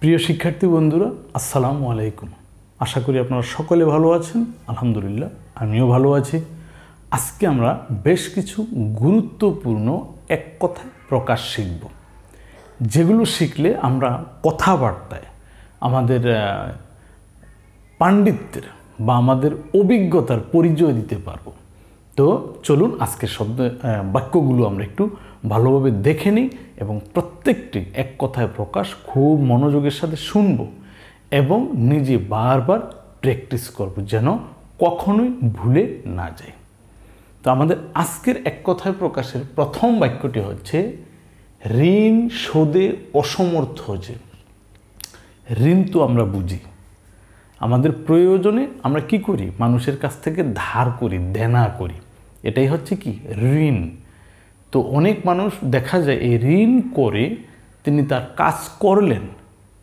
প্রিয় শিক্ষার্থী বন্ধুরা, আসসালামু আলাইকুম। আশা করি আপনারা সকলে ভালো আছেন। আলহামদুলিল্লাহ, আমিও ভালো আছি। আজকে আমরা বেশ কিছু গুরুত্বপূর্ণ এক কথায় প্রকাশ শিখব, যেগুলো শিখলে আমরা কথাবার্তায় আমাদের পাণ্ডিত্যের বা আমাদের অভিজ্ঞতার পরিচয় দিতে পারব। তো চলুন আজকের বাক্যগুলো আমরা একটু ভালোভাবে দেখে নিই এবং প্রত্যেকটি এক কথায় প্রকাশ খুব মনোযোগের সাথে শুনব এবং নিজে বারবার প্র্যাকটিস করব, যেন কখনোই ভুলে না যায়। তো আমাদের আজকের এক কথায় প্রকাশের প্রথম বাক্যটি হচ্ছে ঋণ শোধে অসমর্থ যে। ঋণ তো আমরা বুঝি, আমাদের প্রয়োজনে আমরা কি করি, মানুষের কাছ থেকে ধার করি, দেনা করি, এটাই হচ্ছে কি ঋণ। তো অনেক মানুষ দেখা যায় এই ঋণ করে তিনি তার কাজ করলেন,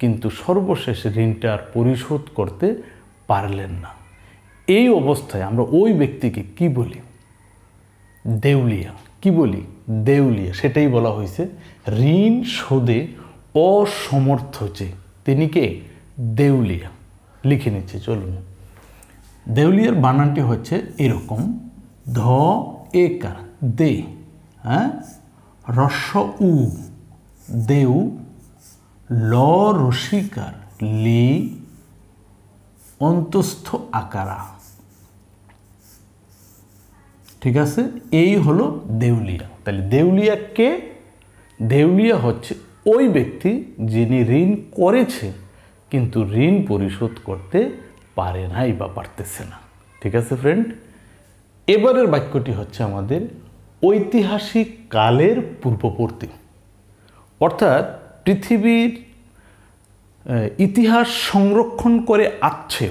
কিন্তু সর্বশেষ ঋণটা আর পরিশোধ করতে পারলেন না। এই অবস্থায় আমরা ওই ব্যক্তিকে কি বলি? দেউলিয়া। কি বলি? দেউলিয়া। সেটাই বলা হয়েছে ঋণ শোধে অসমর্থ যে, তিনি কে? দেউলিয়া। লিখে নিচ্ছে, চলুন। দেউলিয়ার বানানটি হচ্ছে এরকম, ধ একার দে, হ্যাঁ, রস্য উ, দেউ, ল রসিকার লি, অন্তস্থ আকারা। ঠিক আছে, এই হলো দেউলিয়া। তাহলে দেউলিয়া কে? দেউলিয়া হচ্ছে ওই ব্যক্তি যিনি ঋণ করেছে কিন্তু ঋণ পরিশোধ করতে পারে নাই বা পারতেছে না। ঠিক আছে ফ্রেন্ড, এবারের বাক্যটি হচ্ছে আমাদের ঐতিহাসিক কালের পূর্ববর্তী, অর্থাৎ পৃথিবীর ইতিহাস সংরক্ষণ করে আসছে,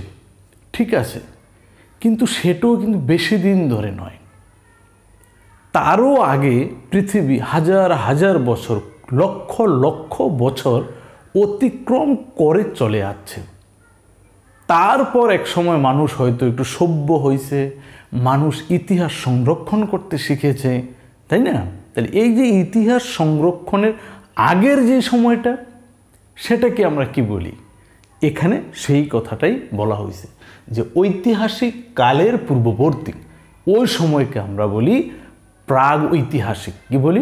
ঠিক আছে, কিন্তু সেটাও কিন্তু বেশি দিন ধরে নয়, তারও আগে পৃথিবী হাজার হাজার বছর, লক্ষ লক্ষ বছর অতিক্রম করে চলে আসছে। তারপর এক সময় মানুষ হয়তো একটু সভ্য হয়েছে, মানুষ ইতিহাস সংরক্ষণ করতে শিখেছে, তাই না? তাহলে এই যে ইতিহাস সংরক্ষণের আগের যে সময়টা, সেটাকে আমরা কি বলি? এখানে সেই কথাটাই বলা হয়েছে যে ঐতিহাসিক কালের পূর্ববর্তী, ওই সময়কে আমরা বলি প্রাগ ঐতিহাসিক। কি বলি?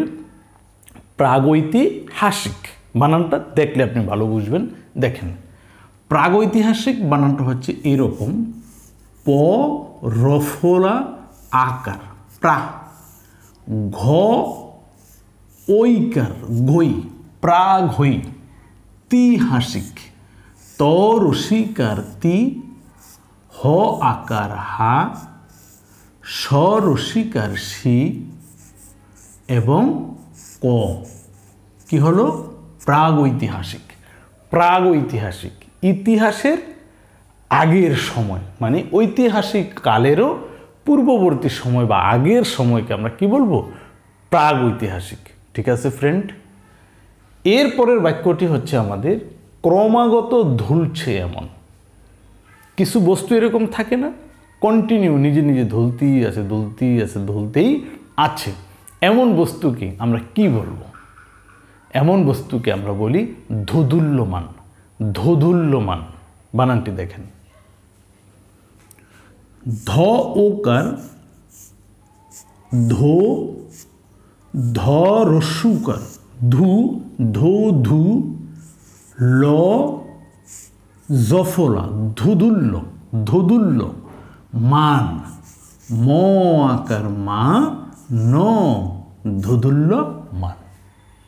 প্রাগৈতিহাসিক। বানানটা দেখলে আপনি ভালো বুঝবেন। দেখেন, প্রাগৈতিহাসিক বানানটা হচ্ছে এরকম, প রফলা আকার, প্রা, ঘ ঐকার গই, প্রাগৈ, তি হাসিক, ত রসিকার তি, হ আকার হা, স রসিকার সি এবং ক। কি হলো? প্রাগৈতিহাসিক। প্রাগৈতিহাসিক ইতিহাসের আগের সময়, মানে ঐতিহাসিক কালেরও পূর্ববর্তী সময় বা আগের সময়কে আমরা কি বলবো? প্রাগৈতিহাসিক। ঠিক আছে ফ্রেন্ড, এরপরের বাক্যটি হচ্ছে আমাদের ক্রমাগত ধুলছে এমন। কিছু বস্তু এরকম থাকে না, কন্টিনিউ নিজে নিজে ধুলতেই আছে, ধুলতেই আছে, ধুলতেই আছে। এমন বস্তুকে আমরা কি বলবো? এমন বস্তুকে আমরা বলি ধোদুল্যমান। ধোদুল্যমান বানানটি দেখেন, ধ ওকার ধো, ধ রস্যুকার ধু, ধো ধু, ল জফলা ধুদুল্য, ধোদুল্য, মান, ম আকার মা, ন ধোদুল্য মান।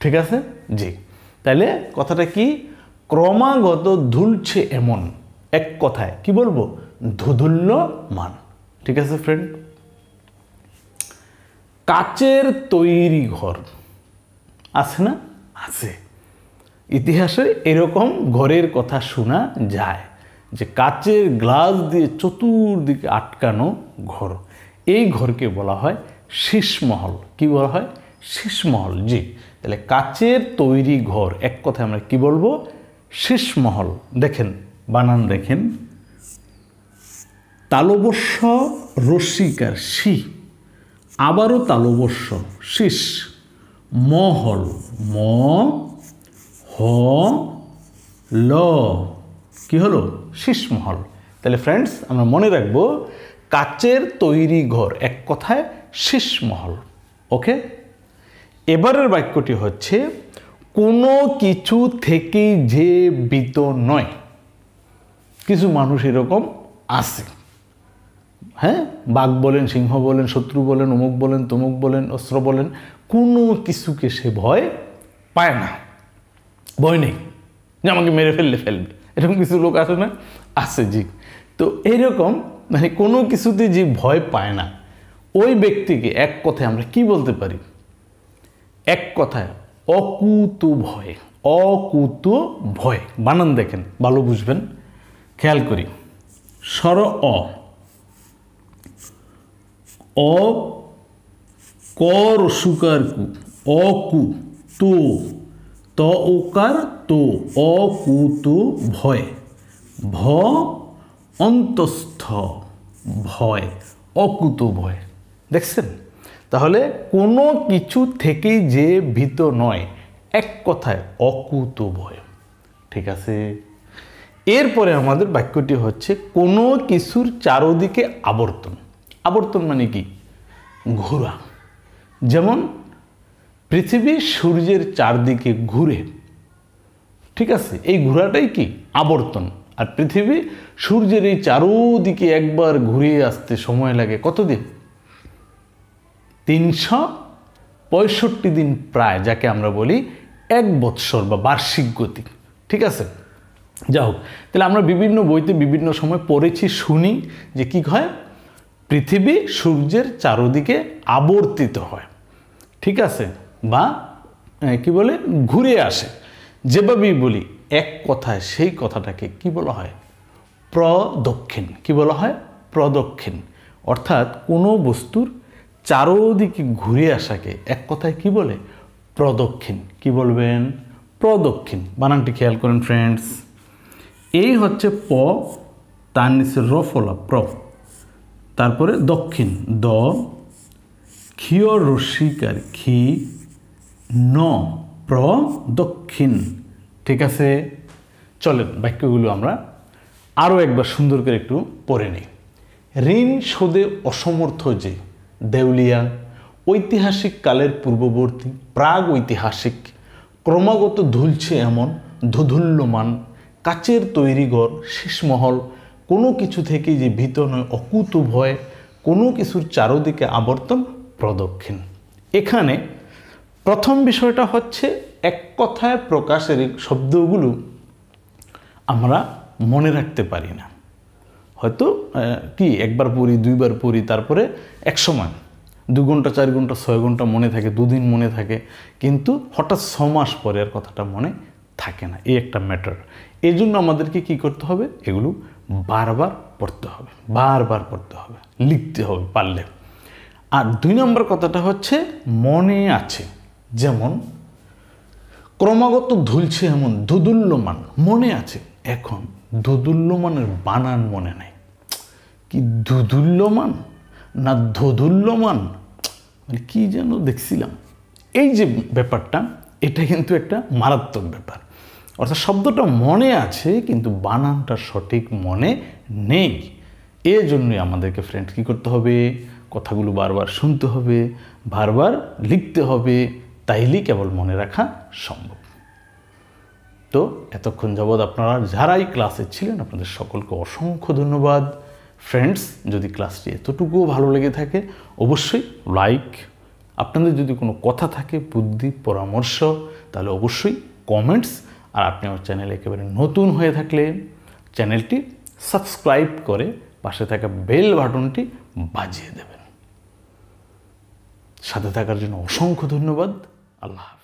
ঠিক আছে জি। তাহলে কথাটা কি? ক্রমাগত ধুলছে এমন, এক কথায় কি বলবো? ধোদুল্য মান। ঠিক আছে ফ্রেন্ড, কাচের তৈরি ঘর আছে না? আছে। ইতিহাসে এরকম ঘরের কথা শোনা যায় যে কাচের গ্লাস দিয়ে চতুর্দিকে আটকানো ঘর, এই ঘরকে বলা হয় শীষমহল। কি বলা হয়? শীষমহল। জি, তাহলে কাচের তৈরি ঘর এক কথায় আমরা কি বলবো? শীষমহল। দেখেন বানান দেখেন, তালবস্য রসিকার শি, আবারও তালবস্য শীষ, মহল ম, হ ল কি হলো শীষমহল। তাহলে ফ্রেন্ডস আমরা মনে রাখবো কাচের তৈরি ঘর এক কথায় শীষমহল। ওকে, এবারের বাক্যটি হচ্ছে কোনো কিছু থেকেই যে ভীত নয়। কিছু মানুষ এরকম আছে, হ্যাঁ, বাঘ বলেন, সিংহ বলেন, শত্রু বলেন, অমুক বলেন, তমুক বলেন, অস্ত্র বলেন, কোনো কিছুকে সে ভয় পায় না, ভয় নেই যে আমাকে মেরে ফেলবে, এরকম কিছু লোক আছে না? আছে জি। তো এইরকম মানে কোনো কিছুতে যে ভয় পায় না, ওই ব্যক্তিকে এক কথায় আমরা কি বলতে পারি? এক কথায় অকুত ভয়। অকুত ভয়, বানান দেখেন ভালো বুঝবেন, খেয়াল করি। স্বর অ, অ কর সুকার কু, অকু তো, ত ওকার তো, অকুত ভয়, ভ অন্তস্থ ভয়, অকুত ভয়। দেখছেন? তাহলে কোনো কিছু থেকেই যে ভীত নয়, এক কথায় অকুত ভয়। ঠিক আছে, এরপরে আমাদের বাক্যটি হচ্ছে কোনো কিছুর চারদিকে আবর্তন। আবর্তন মানে কি? ঘোরা। যেমন পৃথিবী সূর্যের চারদিকে ঘুরে, ঠিক আছে, এই ঘোরাটাই কি? আবর্তন। আর পৃথিবী সূর্যের এই চারদিকে একবার ঘুরিয়ে আসতে সময় লাগে কতদিন? 365 দিন প্রায়, যাকে আমরা বলি 1 বৎসর বা বার্ষিক গতি। ঠিক আছে, যা হোক, তাহলে আমরা বিভিন্ন বইতে বিভিন্ন সময় পড়েছি, শুনি যে কি হয়, পৃথিবী সূর্যের চারদিকে আবর্তিত হয়, ঠিক আছে, বা কি বলে ঘুরে আসে। যেভাবেই বলি এক কথায় সেই কথাটাকে কি বলা হয়? প্রদক্ষিণ। কি বলা হয়? প্রদক্ষিণ। অর্থাৎ কোনো বস্তুর চারদিকে ঘুরে আসাকে এক কথায় কি বলে? প্রদক্ষিণ। কি বলবেন? প্রদক্ষিণ। বানানটি খেয়াল করেন ফ্রেন্ডস। এই হচ্ছে প, তার নিচে র ফলা প্র, তারপরে দক্ষিণ দ, ক্ষীয় রস্যিকার ক্ষি, ন প্রদক্ষিণ। ঠিক আছে, চলেন বাক্যগুলো আমরা আরও একবার সুন্দর করে একটু পড়ে নিই। ঋণ শোধে অসমর্থ যে দেউলিয়া, ঐতিহাসিক কালের পূর্ববর্তী, প্রাগ ঐতিহাসিক, ক্রমাগত ধুলছে এমন ধুধুল্যমান, কাচের তৈরি ঘর শীষমহল, কোনো কিছু থেকেই যে ভীত নয়, অকুত ভয়, কোনো কিছুর চারদিকে আবর্তন, প্রদক্ষিণ। এখানে প্রথম বিষয়টা হচ্ছে এক কথায় প্রকাশের শব্দগুলো আমরা মনে রাখতে পারি না। হয়তো কি একবার পড়ি, দুইবার পড়ি, তারপরে এক সময় 2 ঘন্টা, 4 ঘন্টা, 6 ঘন্টা মনে থাকে, 2 দিন মনে থাকে, কিন্তু হঠাৎ 6 মাস পরে আর কথাটা মনে থাকে না। এই একটা ম্যাটার। এই জন্য আমাদেরকে কি করতে হবে? এগুলো বারবার পড়তে হবে, বারবার পড়তে হবে, লিখতে হবে পারলে। আর 2 নম্বর কথাটা হচ্ছে মনে আছে। যেমন ক্রমাগত ধুলছে এমন ধুধুল্যমান, মনে আছে। এখন ধুধুল্যমানের বানান মনে নাই, কি ধুধুল্যমান না ধুধুল্যমান, মানে কি যেন দেখছিলাম। এই যে ব্যাপারটা, এটা কিন্তু একটা মারাত্মক ব্যাপার। অর্থাৎ শব্দটা মনে আছে কিন্তু বানানটা সঠিক মনে নেই। এই জন্যই আমাদেরকে ফ্রেন্ড কী করতে হবে? কথাগুলো বারবার শুনতে হবে, বারবার লিখতে হবে, তাইলেই কেবল মনে রাখা সম্ভব। তো এতক্ষণ যাবৎ আপনারা যারাই ক্লাসে ছিলেন আপনাদের সকলকে অসংখ্য ধন্যবাদ। ফ্রেন্ডস, যদি ক্লাসটি এতটুকুও ভালো লেগে থাকে অবশ্যই লাইক, আপনাদের যদি কোনো কথা থাকে, বুদ্ধি, পরামর্শ, তাহলে অবশ্যই কমেন্টস। আর আপনি আমার চ্যানেলে একেবারে নতুন হয়ে থাকলে চ্যানেলটি সাবস্ক্রাইব করে পাশে থাকা বেল বাটনটি বাজিয়ে দেবেন। সাথে থাকার জন্য অসংখ্য ধন্যবাদ। আল্লাহ হাফেজ।